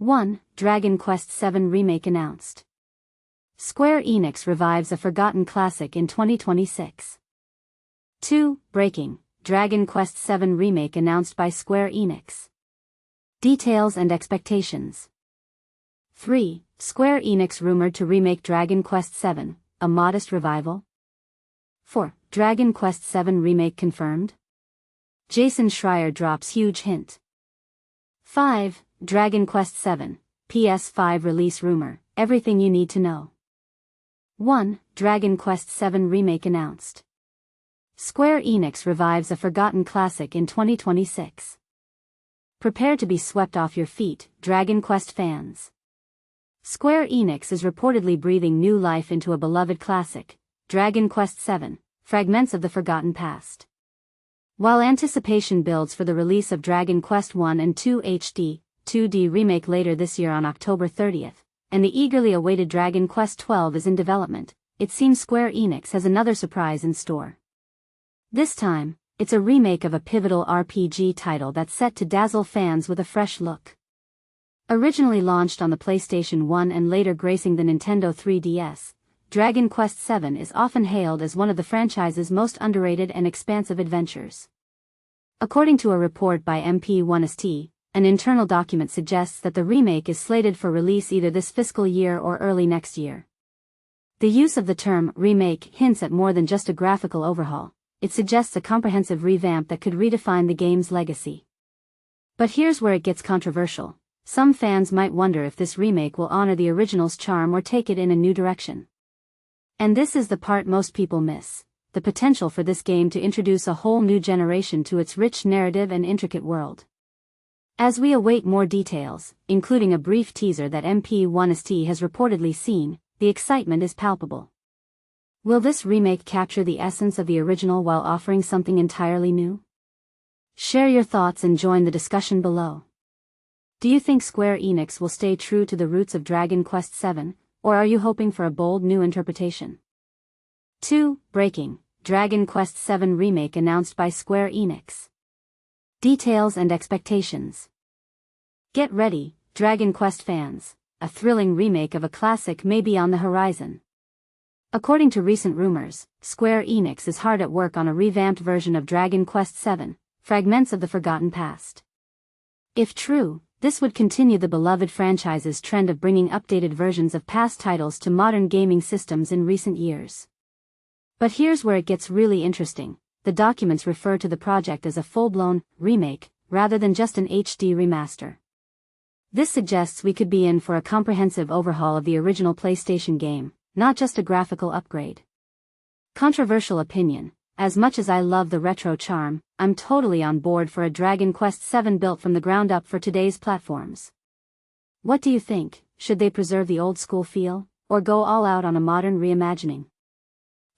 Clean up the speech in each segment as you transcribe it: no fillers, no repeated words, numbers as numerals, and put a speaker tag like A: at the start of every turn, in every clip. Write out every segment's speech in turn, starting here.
A: 1. Dragon Quest VII Remake announced. Square Enix revives a forgotten classic in 2026. 2. Breaking: Dragon Quest VII Remake announced by Square Enix. Details and expectations. 3. Square Enix rumored to remake Dragon Quest VII, a modest revival. 4. Dragon Quest VII Remake confirmed. Jason Schreier drops huge hint. 5. Dragon Quest VII, PS5 release rumor, everything you need to know. 1. Dragon Quest VII Remake announced. Square Enix revives a forgotten classic in 2026. Prepare to be swept off your feet, Dragon Quest fans. Square Enix is reportedly breathing new life into a beloved classic, Dragon Quest VII, Fragments of the Forgotten Past. While anticipation builds for the release of Dragon Quest I and II HD, 2D remake later this year on October 30th, and the eagerly awaited Dragon Quest XII is in development, it seems Square Enix has another surprise in store. This time, it's a remake of a pivotal RPG title that's set to dazzle fans with a fresh look. Originally launched on the PlayStation 1 and later gracing the Nintendo 3DS, Dragon Quest VII is often hailed as one of the franchise's most underrated and expansive adventures. According to a report by MP1ST, an internal document suggests that the remake is slated for release either this fiscal year or early next year. The use of the term remake hints at more than just a graphical overhaul. It suggests a comprehensive revamp that could redefine the game's legacy. But here's where it gets controversial. Some fans might wonder if this remake will honor the original's charm or take it in a new direction. And this is the part most people miss: the potential for this game to introduce a whole new generation to its rich narrative and intricate world. As we await more details, including a brief teaser that MP1ST has reportedly seen, the excitement is palpable. Will this remake capture the essence of the original while offering something entirely new? Share your thoughts and join the discussion below. Do you think Square Enix will stay true to the roots of Dragon Quest VII, or are you hoping for a bold new interpretation? 2. Breaking: Dragon Quest VII Remake announced by Square Enix. Details and expectations. Get ready, Dragon Quest fans, a thrilling remake of a classic may be on the horizon. According to recent rumors, Square Enix is hard at work on a revamped version of Dragon Quest VII, Fragments of the Forgotten Past. If true, this would continue the beloved franchise's trend of bringing updated versions of past titles to modern gaming systems in recent years. But here's where it gets really interesting: the documents refer to the project as a full-blown remake, rather than just an HD remaster. This suggests we could be in for a comprehensive overhaul of the original PlayStation game, not just a graphical upgrade. Controversial opinion: as much as I love the retro charm, I'm totally on board for a Dragon Quest VII built from the ground up for today's platforms. What do you think? Should they preserve the old school feel, or go all out on a modern reimagining?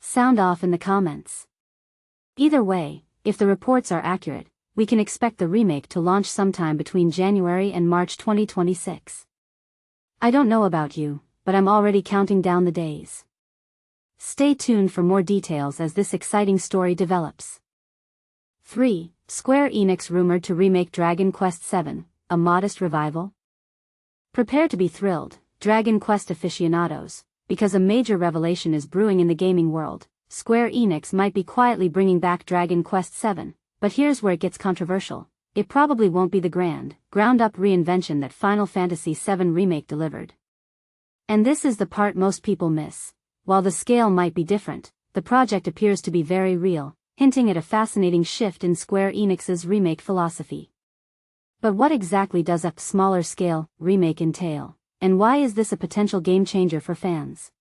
A: Sound off in the comments. Either way, if the reports are accurate, we can expect the remake to launch sometime between January and March 2026. I don't know about you, but I'm already counting down the days. Stay tuned for more details as this exciting story develops. 3. Square Enix rumored to remake Dragon Quest VII, a modest revival. Prepare to be thrilled, Dragon Quest aficionados, because a major revelation is brewing in the gaming world. Square Enix might be quietly bringing back Dragon Quest VII, but here's where it gets controversial. It probably won't be the ground-up reinvention that Final Fantasy VII Remake delivered. And this is the part most people miss. While the scale might be different, the project appears to be very real, hinting at a fascinating shift in Square Enix's remake philosophy. But what exactly does a smaller-scale remake entail, and why is this a potential game-changer for fans?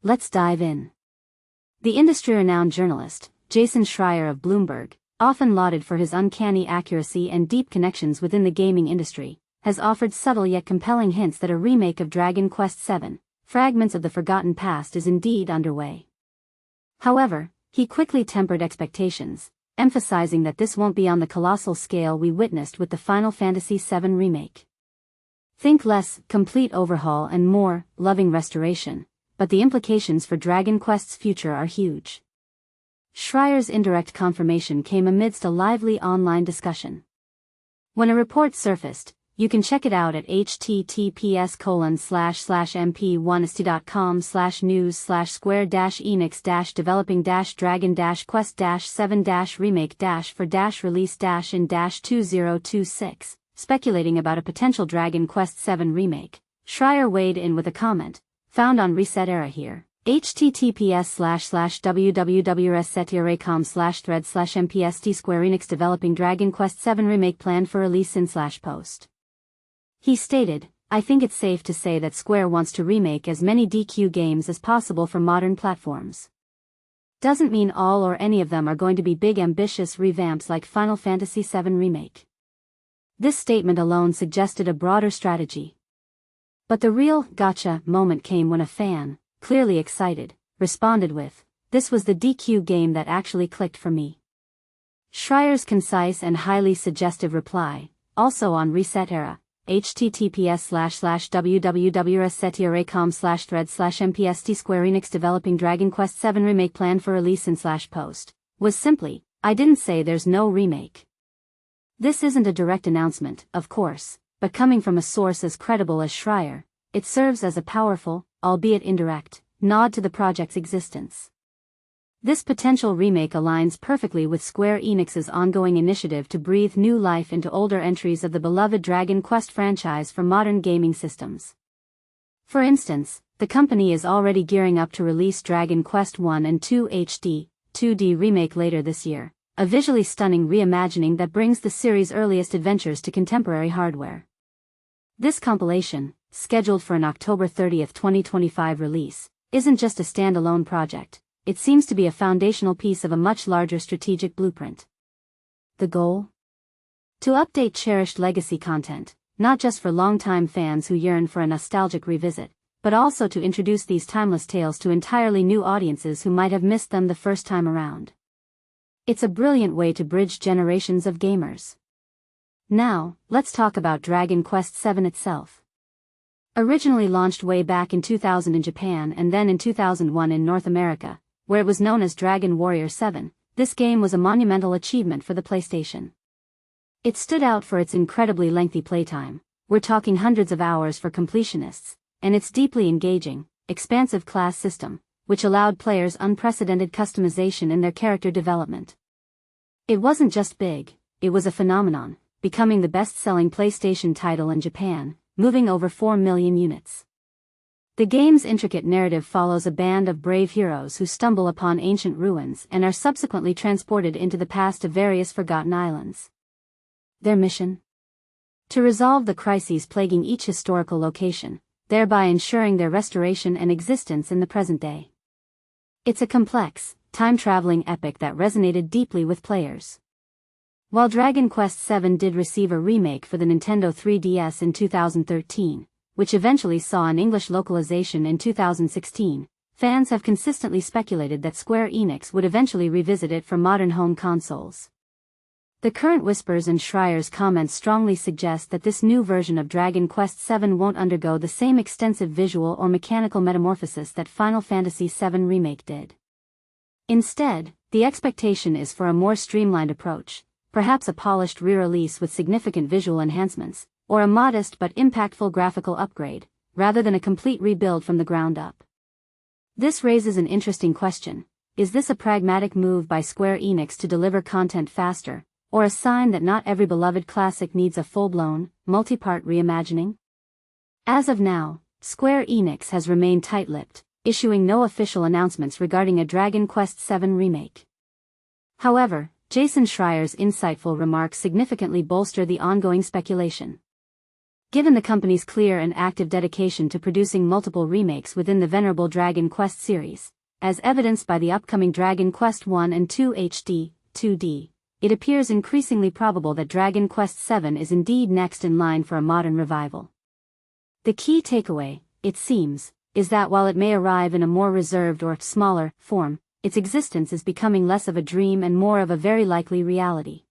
A: Let's dive in. The industry-renowned journalist, Jason Schreier of Bloomberg, often lauded for his uncanny accuracy and deep connections within the gaming industry, has offered subtle yet compelling hints that a remake of Dragon Quest VII, Fragments of the Forgotten Past is indeed underway. However, he quickly tempered expectations, emphasizing that this won't be on the colossal scale we witnessed with the Final Fantasy VII Remake. Think less complete overhaul and more loving restoration, but the implications for Dragon Quest's future are huge. Schreier's indirect confirmation came amidst a lively online discussion. When a report surfaced, You can check it out at https://mp1st.com/news/square-enix-developing-dragon-quest-7-remake-for-in-2026, speculating about a potential Dragon Quest VII Remake. Schreier weighed in with a comment, found on Reset Era here. https://www.resetera.com/thread/mpst Square Enix developing Dragon Quest VII Remake planned for release in/post. He stated, I think it's safe to say that Square wants to remake as many DQ games as possible for modern platforms. Doesn't mean all or any of them are going to be big ambitious revamps like Final Fantasy VII Remake. This statement alone suggested a broader strategy. But the real gotcha moment came when a fan, clearly excited, responded with, "This was the DQ game that actually clicked for me." Schreier's concise and highly suggestive reply, also on Reset Era, https://www.resetera.com/thread/mpst Square Enix developing Dragon Quest VII Remake planned for release in/post, was simply, I didn't say there's no remake. This isn't a direct announcement, of course, but coming from a source as credible as Schreier, it serves as a powerful, albeit indirect, nod to the project's existence. This potential remake aligns perfectly with Square Enix's ongoing initiative to breathe new life into older entries of the beloved Dragon Quest franchise for modern gaming systems. For instance, the company is already gearing up to release Dragon Quest I and II HD, 2D remake later this year, a visually stunning reimagining that brings the series' earliest adventures to contemporary hardware. This compilation, scheduled for an October 30, 2025 release, isn't just a standalone project. It seems to be a foundational piece of a much larger strategic blueprint. The goal? To update cherished legacy content, not just for longtime fans who yearn for a nostalgic revisit, but also to introduce these timeless tales to entirely new audiences who might have missed them the first time around. It's a brilliant way to bridge generations of gamers. Now, let's talk about Dragon Quest VII itself. Originally launched way back in 2000 in Japan and then in 2001 in North America, where it was known as Dragon Warrior 7, this game was a monumental achievement for the PlayStation. It stood out for its incredibly lengthy playtime, we're talking hundreds of hours for completionists, and its deeply engaging, expansive class system, which allowed players unprecedented customization in their character development. It wasn't just big, it was a phenomenon, becoming the best-selling PlayStation title in Japan, moving over 4 million units. The game's intricate narrative follows a band of brave heroes who stumble upon ancient ruins and are subsequently transported into the past of various forgotten islands. Their mission? To resolve the crises plaguing each historical location, thereby ensuring their restoration and existence in the present day. It's a complex, time-traveling epic that resonated deeply with players. While Dragon Quest VII did receive a remake for the Nintendo 3DS in 2013, which eventually saw an English localization in 2016, fans have consistently speculated that Square Enix would eventually revisit it for modern home consoles. The current whispers and Schreier's comments strongly suggest that this new version of Dragon Quest VII won't undergo the same extensive visual or mechanical metamorphosis that Final Fantasy VII Remake did. Instead, the expectation is for a more streamlined approach, perhaps a polished re-release with significant visual enhancements, or a modest but impactful graphical upgrade, rather than a complete rebuild from the ground up. This raises an interesting question: is this a pragmatic move by Square Enix to deliver content faster, or a sign that not every beloved classic needs a full-blown, multi-part reimagining? As of now, Square Enix has remained tight-lipped, issuing no official announcements regarding a Dragon Quest VII Remake. However, Jason Schreier's insightful remarks significantly bolster the ongoing speculation. Given the company's clear and active dedication to producing multiple remakes within the venerable Dragon Quest series, as evidenced by the upcoming Dragon Quest I and II HD, 2D, it appears increasingly probable that Dragon Quest VII is indeed next in line for a modern revival. The key takeaway, it seems, is that while it may arrive in a more reserved or smaller form, its existence is becoming less of a dream and more of a very likely reality.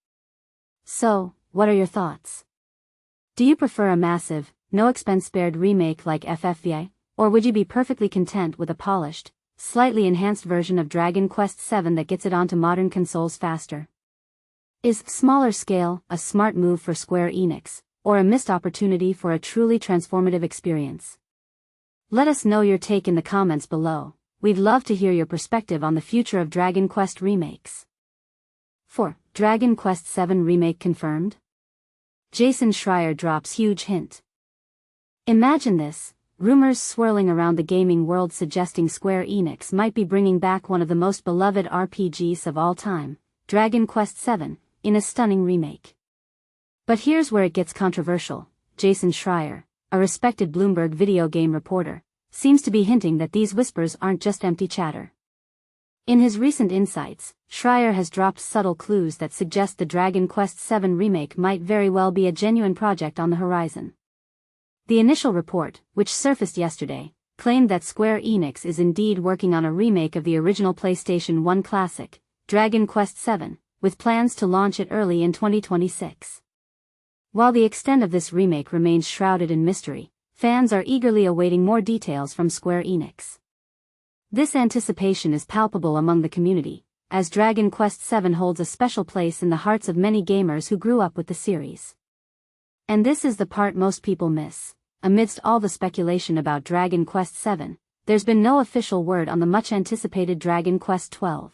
A: So, what are your thoughts? Do you prefer a massive, no-expense-spared remake like FFVI, or would you be perfectly content with a polished, slightly enhanced version of Dragon Quest VII that gets it onto modern consoles faster? Is smaller scale a smart move for Square Enix, or a missed opportunity for a truly transformative experience? Let us know your take in the comments below. We'd love to hear your perspective on the future of Dragon Quest remakes. 4. Dragon Quest VII Remake confirmed? Jason Schreier drops huge hint. Imagine this, rumors swirling around the gaming world suggesting Square Enix might be bringing back one of the most beloved RPGs of all time, Dragon Quest VII, in a stunning remake. But here's where it gets controversial. Jason Schreier, a respected Bloomberg video game reporter, seems to be hinting that these whispers aren't just empty chatter. In his recent insights, Schreier has dropped subtle clues that suggest the Dragon Quest VII Remake might very well be a genuine project on the horizon. The initial report, which surfaced yesterday, claimed that Square Enix is indeed working on a remake of the original PlayStation 1 classic, Dragon Quest VII, with plans to launch it early in 2026. While the extent of this remake remains shrouded in mystery, fans are eagerly awaiting more details from Square Enix. This anticipation is palpable among the community, as Dragon Quest VII holds a special place in the hearts of many gamers who grew up with the series. And this is the part most people miss. Amidst all the speculation about Dragon Quest VII, there's been no official word on the much-anticipated Dragon Quest XII.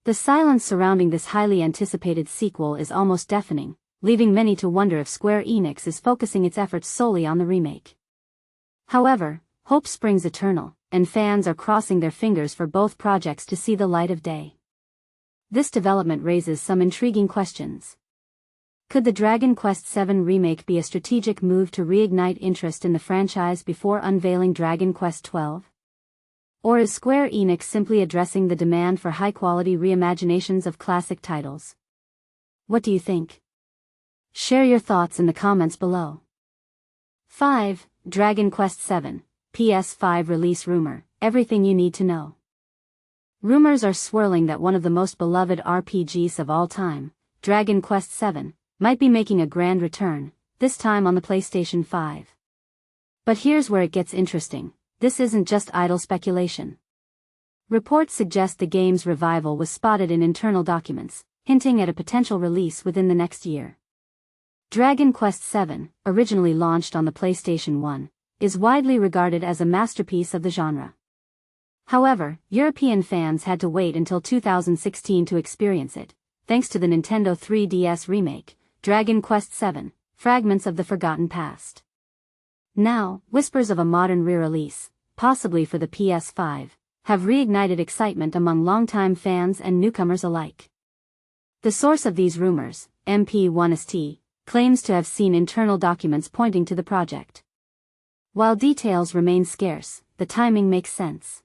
A: The silence surrounding this highly anticipated sequel is almost deafening, leaving many to wonder if Square Enix is focusing its efforts solely on the remake. However, hope springs eternal, and fans are crossing their fingers for both projects to see the light of day. This development raises some intriguing questions. Could the Dragon Quest VII Remake be a strategic move to reignite interest in the franchise before unveiling Dragon Quest XII? Or is Square Enix simply addressing the demand for high-quality reimaginations of classic titles? What do you think? Share your thoughts in the comments below. 5. Dragon Quest VII, PS5 release rumor, everything you need to know. Rumors are swirling that one of the most beloved RPGs of all time, Dragon Quest VII, might be making a grand return, this time on the PlayStation 5. But here's where it gets interesting, this isn't just idle speculation. Reports suggest the game's revival was spotted in internal documents, hinting at a potential release within the next year. Dragon Quest VII, originally launched on the PlayStation 1, is widely regarded as a masterpiece of the genre. However, European fans had to wait until 2016 to experience it, thanks to the Nintendo 3DS remake, Dragon Quest VII, Fragments of the Forgotten Past. Now, whispers of a modern re-release, possibly for the PS5, have reignited excitement among longtime fans and newcomers alike. The source of these rumors, MP1ST, claims to have seen internal documents pointing to the project. While details remain scarce, the timing makes sense.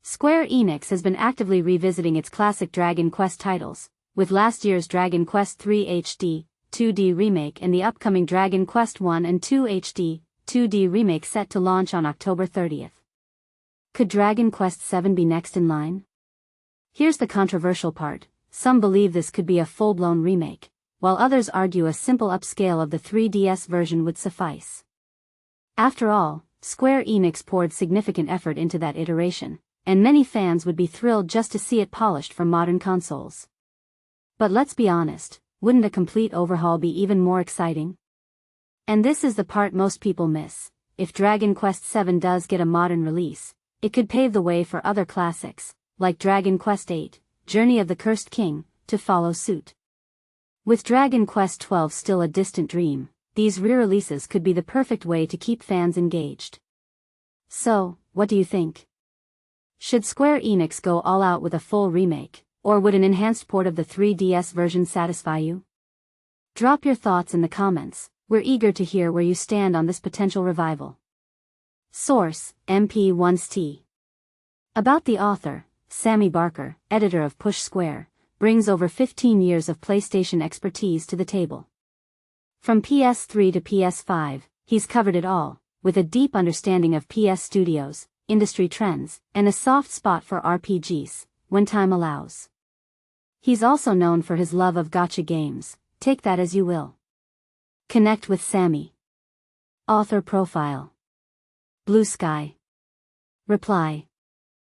A: Square Enix has been actively revisiting its classic Dragon Quest titles, with last year's Dragon Quest III HD, 2D Remake and the upcoming Dragon Quest I and II HD, 2D Remake set to launch on October 30th. Could Dragon Quest VII be next in line? Here's the controversial part, some believe this could be a full-blown remake, while others argue a simple upscale of the 3DS version would suffice. After all, Square Enix poured significant effort into that iteration, and many fans would be thrilled just to see it polished for modern consoles. But let's be honest, wouldn't a complete overhaul be even more exciting? And this is the part most people miss. If Dragon Quest VII does get a modern release, it could pave the way for other classics, like Dragon Quest VIII, Journey of the Cursed King, to follow suit. With Dragon Quest XII still a distant dream, these re-releases could be the perfect way to keep fans engaged. So, what do you think? Should Square Enix go all out with a full remake, or would an enhanced port of the 3DS version satisfy you? Drop your thoughts in the comments, we're eager to hear where you stand on this potential revival. Source, MP1ST. About the author, Sammy Barker, editor of Push Square, brings over 15 years of PlayStation expertise to the table. From PS3 to PS5, he's covered it all, with a deep understanding of PS studios, industry trends, and a soft spot for RPGs, when time allows. He's also known for his love of gacha games, take that as you will. Connect with Sammy. Author profile. Blue Sky. Reply.